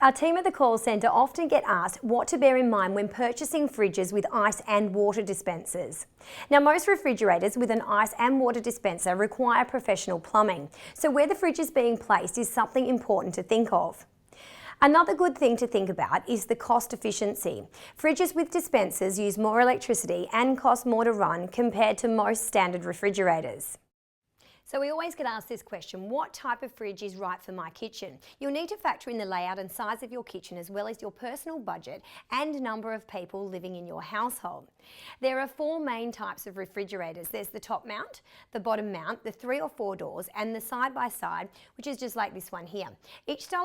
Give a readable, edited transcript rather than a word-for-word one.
Our team at the call centre often get asked what to bear in mind when purchasing fridges with ice and water dispensers. Now, most refrigerators with an ice and water dispenser require professional plumbing, so where the fridge is being placed is something important to think of. Another good thing to think about is the cost efficiency. Fridges with dispensers use more electricity and cost more to run compared to most standard refrigerators. So we always get asked this question, what type of fridge is right for my kitchen? You'll need to factor in the layout and size of your kitchen as well as your personal budget and number of people living in your household. There are 4 main types of refrigerators. There's the top mount, the bottom mount, the 3 or 4 doors and the side by side, which is just like this one here. Each style